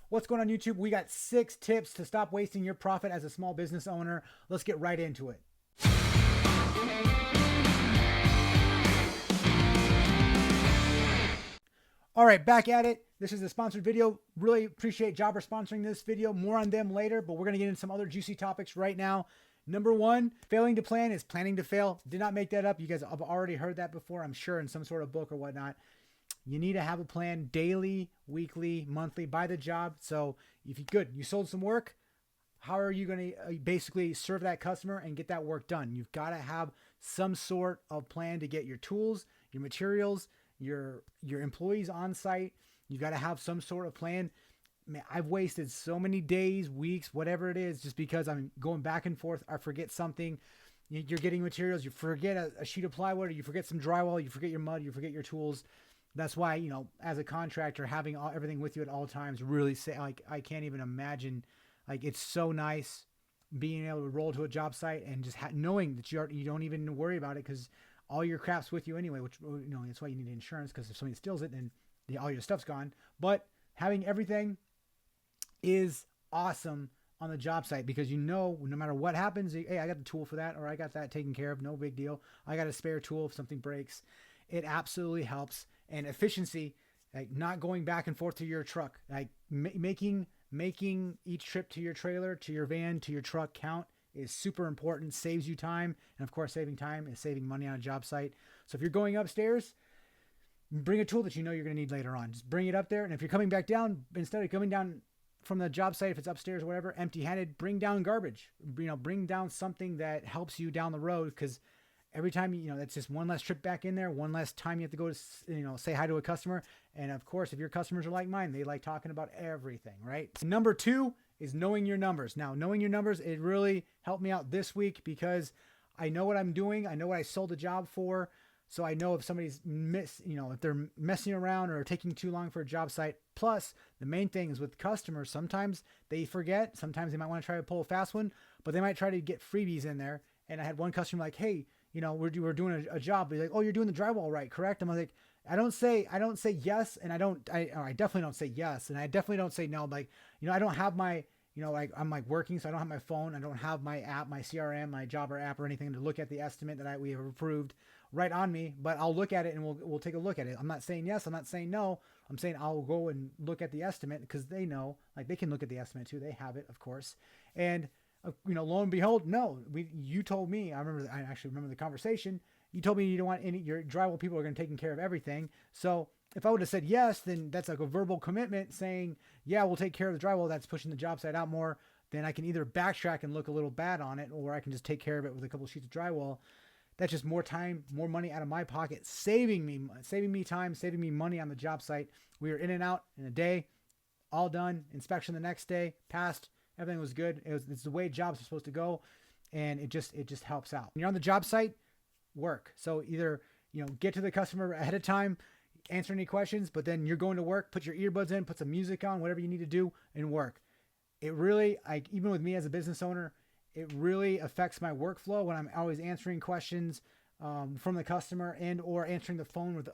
What's going on YouTube? We got 6 tips to stop wasting your profit as a small business owner. Let's get right into it. All right, back at it. This is a sponsored video. Really appreciate Jobber sponsoring this video. More on them later, but we're going to get into some other juicy topics right now. Number 1, failing to plan is planning to fail. Did not make that up. You guys have already heard that before, I'm sure, in some sort of book or whatnot. You need to have a plan daily, weekly, monthly by the job. So if you sold some work, how are you going to basically serve that customer and get that work done? You've got to have some sort of plan to get your tools, your materials, your employees on site. You got to have some sort of plan. Man, I've wasted so many days, weeks, whatever it is, just because I'm going back and forth. I forget something. You're getting materials. You forget a sheet of plywood, or you forget some drywall. You forget your mud. You forget your tools. That's why, as a contractor, having everything with you at all times really I can't even imagine. It's so nice being able to roll to a job site and just knowing that you don't even worry about it because all your crap's with you anyway, which, that's why you need insurance, because if somebody steals it, then all your stuff's gone. But having everything is awesome on the job site, because no matter what happens, hey, I got the tool for that, or I got that taken care of, no big deal. I got a spare tool if something breaks. It absolutely helps. And efficiency, like not going back and forth to your truck, like making each trip to your trailer, to your van, to your truck count is super important. Saves you time. And of course, saving time is saving money on a job site. So if you're going upstairs, bring a tool that you're going to need later on. Just bring it up there. And if you're coming back down, instead of coming down from the job site, if it's upstairs or whatever, empty-handed, bring down garbage. Bring down something that helps you down the road, because every time, that's just one less trip back in there, one less time you have to go to, say hi to a customer. And of course, if your customers are like mine, they like talking about everything, right? Number 2 is knowing your numbers. Now, knowing your numbers, it really helped me out this week, because I know what I'm doing. I know what I sold a job for. So I know if somebody's if they're messing around or taking too long for a job site. Plus, the main thing is with customers, sometimes they forget. Sometimes they might want to try to pull a fast one, but they might try to get freebies in there. And I had one customer like, hey, we're doing a job. He's like, oh, you're doing the drywall right, correct? I'm like, I don't say yes, and I definitely don't say yes, and I definitely don't say no. Like, I don't have my, I'm like working, so I don't have my phone. I don't have my app, my CRM, my Jobber app or anything to look at the estimate that we have approved right on me, but I'll look at it and we'll take a look at it. I'm not saying yes. I'm not saying no. I'm saying I'll go and look at the estimate, because they know, like, they can look at the estimate too. They have it, of course. And lo and behold, no, you told me, I actually remember the conversation. You told me you don't want your drywall people are going to take care of everything. So if I would have said yes, then that's like a verbal commitment saying, yeah, we'll take care of the drywall. That's pushing the job site out more. Then I can either backtrack and look a little bad on it, or I can just take care of it with a couple of sheets of drywall. That's just more time, more money out of my pocket, saving me time, saving me money on the job site. We were in and out in a day, all done. Inspection the next day, passed. Everything was good. It's the way jobs are supposed to go, and it just helps out. When you're on the job site, work. So either get to the customer ahead of time, answer any questions, but then you're going to work. Put your earbuds in, put some music on, whatever you need to do, and work. It really, even with me as a business owner, it really affects my workflow when I'm always answering questions from the customer and or answering the phone with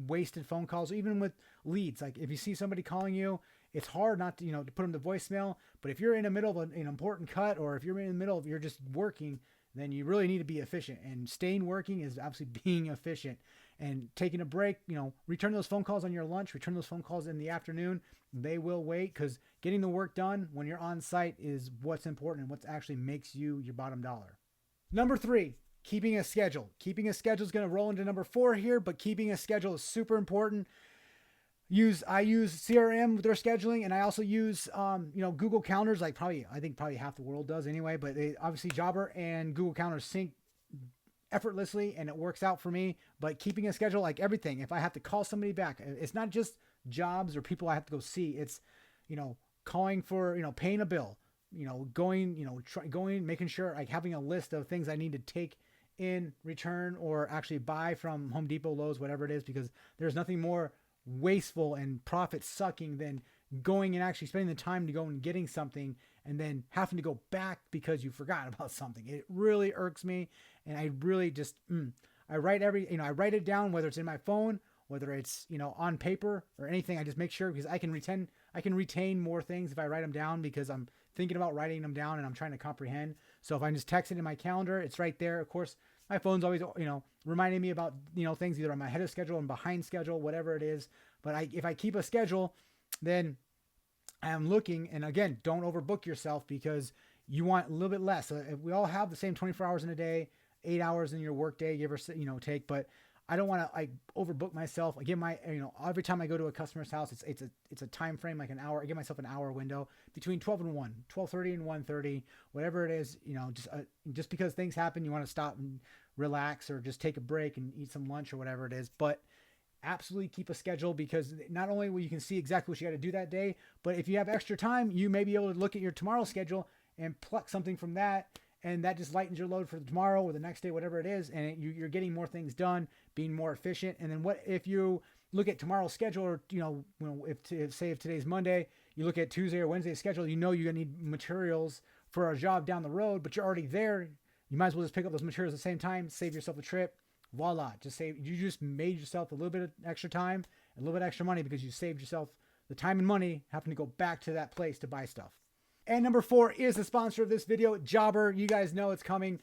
wasted phone calls, or even with leads. Like if you see somebody calling you, it's hard not to to put them to voicemail. But if you're in the middle of an important cut, or if you're in the middle of you're just working, then you really need to be efficient. And staying working is absolutely being efficient. And taking a break, return those phone calls on your lunch, return those phone calls in the afternoon. They will wait, because getting the work done when you're on site is what's important and what actually makes you your bottom dollar. Number 3, keeping a schedule. Keeping a schedule is going to roll into number 4 here, but keeping a schedule is super important. I use CRM with their scheduling, and I also use Google Calendars. I think probably half the world does anyway, but obviously Jobber and Google Calendars sync effortlessly, and it works out for me. But keeping a schedule, like everything, if I have to call somebody back, it's not just jobs or people I have to go see. It's calling for paying a bill, going making sure, like, having a list of things I need to take in return or actually buy from Home Depot, Lowe's, whatever it is, because there's nothing more wasteful and profit sucking than going and actually spending the time to go and getting something and then having to go back because you forgot about something. It really irks me. And I really just, I write I write it down, whether it's in my phone, whether it's, on paper or anything. I just make sure, because I can I can retain more things if I write them down because I'm thinking about writing them down and I'm trying to comprehend. So if I just text it in my calendar, it's right there. Of course, my phone's always, reminding me about, things either on my ahead of schedule and behind schedule, whatever it is. But if I keep a schedule, then I'm looking, and again, don't overbook yourself because you want a little bit less. We all have the same 24 hours in a day, 8 hours in your work day, give or take, but I don't want to overbook myself. I give every time I go to a customer's house, it's a time frame, like an hour. I give myself an hour window between 12 and 1, 12:30 and 1:30, whatever it is, just because things happen, you want to stop and relax or just take a break and eat some lunch or whatever it is. But absolutely keep a schedule, because not only will you can see exactly what you got to do that day, but if you have extra time, you may be able to look at your tomorrow schedule and pluck something from that. And that just lightens your load for tomorrow or the next day, whatever it is. And you're getting more things done, being more efficient. And then what if you look at tomorrow's schedule, or, if today's Monday, you look at Tuesday or Wednesday's schedule, you're going to need materials for a job down the road, but you're already there. You might as well just pick up those materials at the same time, save yourself a trip. Voila. You just made yourself a little bit of extra time, a little bit of extra money, because you saved yourself the time and money having to go back to that place to buy stuff. And number 4 is the sponsor of this video, Jobber. You guys know it's coming.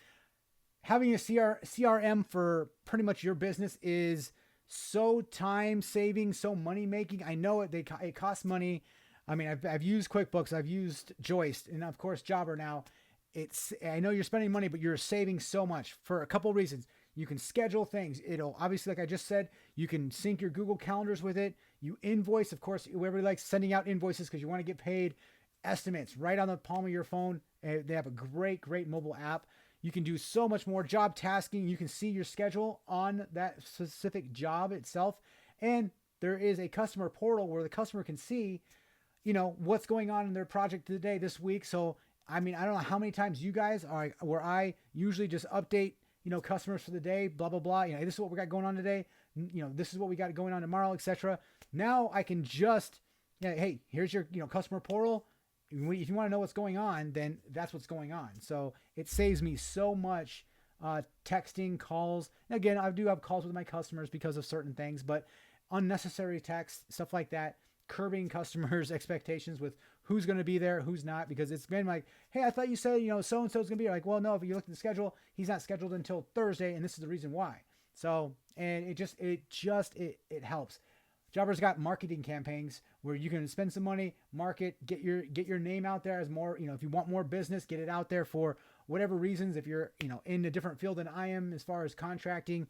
Having a CRM for pretty much your business is so time saving, so money making. I know it costs money. I mean, I've used QuickBooks, I've used Joist, and of course Jobber now. I know you're spending money, but you're saving so much for a couple of reasons. You can schedule things. It'll obviously, like I just said, you can sync your Google calendars with it. You invoice, of course, whoever likes sending out invoices because you want to get paid. Estimates right on the palm of your phone. They have a great mobile app. You can do so much more job tasking. You can see your schedule on that specific job itself. And there is a customer portal where the customer can see, what's going on in their project today, this week. So, I mean, I don't know how many times you guys are where I usually just update, customers for the day, blah, blah, blah. This is what we got going on today. This is what we got going on tomorrow, etc. Now I can just, hey, here's your, customer portal. If you want to know what's going on, then that's what's going on. So it saves me so much texting, calls. And again, I do have calls with my customers because of certain things, but unnecessary text, stuff like that, curbing customers' expectations with who's going to be there, who's not, because it's been like, hey, I thought you said, so-and-so is going to be here. Like, well, no, if you look at the schedule, he's not scheduled until Thursday, and this is the reason why. So, and it helps. Jobber's got marketing campaigns where you can spend some money, market, get your name out there as more, if you want more business, get it out there for whatever reasons. If you're, in a different field than I am, as far as contracting,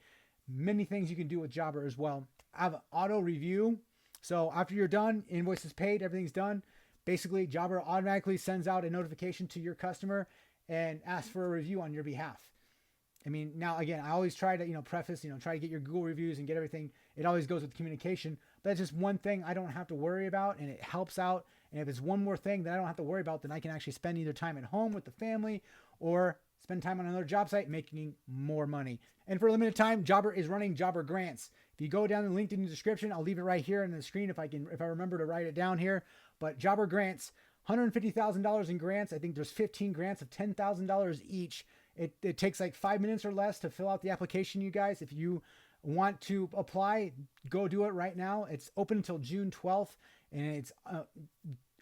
many things you can do with Jobber as well. I have auto review. So after you're done, invoice is paid, everything's done. Basically, Jobber automatically sends out a notification to your customer and asks for a review on your behalf. I mean, now again, I always try to, preface, try to get your Google reviews and get everything. It always goes with communication, but that's just one thing I don't have to worry about, and it helps out. And if it's one more thing that I don't have to worry about, then I can actually spend either time at home with the family or spend time on another job site making more money. And for a limited time, Jobber is running Jobber grants. If you go down the link in the description, I'll leave it right here on the screen if I remember to write it down here. But Jobber grants, $150,000 in grants. I think there's 15 grants of $10,000 each. It takes like 5 minutes or less to fill out the application, you guys. If you want to apply, go do it right now. It's open until June 12th, and it's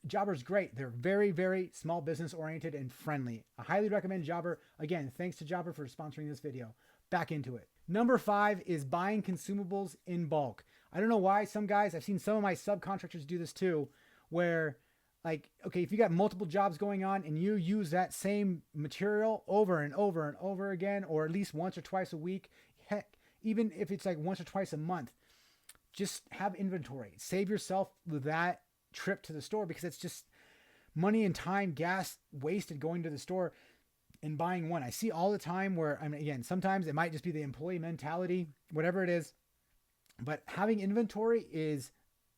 Jobber's great. They're very, very small business oriented and friendly. I highly recommend Jobber. Again, thanks to Jobber for sponsoring this video. Back into it. Number 5 is buying consumables in bulk. I don't know why some guys, I've seen some of my subcontractors do this too, where like, okay, if you got multiple jobs going on and you use that same material over and over and over again, or at least once or twice a week, heck, even if it's like once or twice a month, just have inventory. Save yourself that trip to the store, because it's just money and time, gas wasted going to the store and buying one. I see all the time where, I mean, again, sometimes it might just be the employee mentality, whatever it is, but having inventory is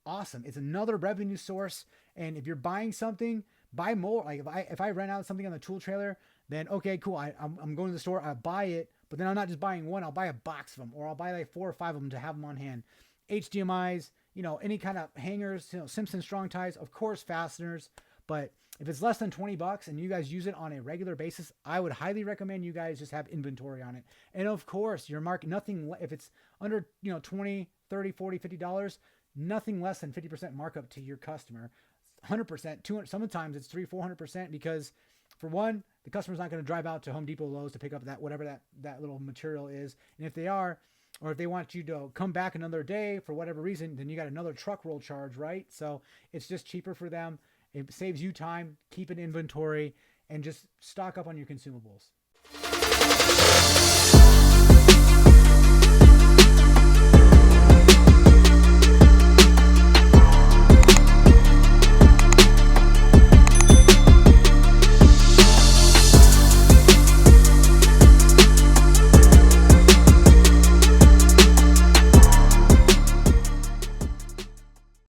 awesome. It's another revenue source. And if you're buying something, buy more. Like if I rent out something on the tool trailer, then okay, cool. I'm going to the store, I buy it, but then I'm not just buying one, I'll buy a box of them, or I'll buy like 4 or 5 of them to have them on hand. HDMIs, any kind of hangers, Simpson strong ties, of course, fasteners. But if it's less than $20 and you guys use it on a regular basis, I would highly recommend you guys just have inventory on it. And of course, your market, nothing, if it's under, $20, $30, $40, $50, nothing less than 50% markup to your customer. 100%, 200, sometimes it's 300-400%, because for one, the customer's not going to drive out to Home Depot, Lowe's to pick up that whatever that little material is. And if they are, or if they want you to come back another day for whatever reason, then you got another truck roll charge, right? So it's just cheaper for them. It saves you time, keep an inventory, and just stock up on your consumables.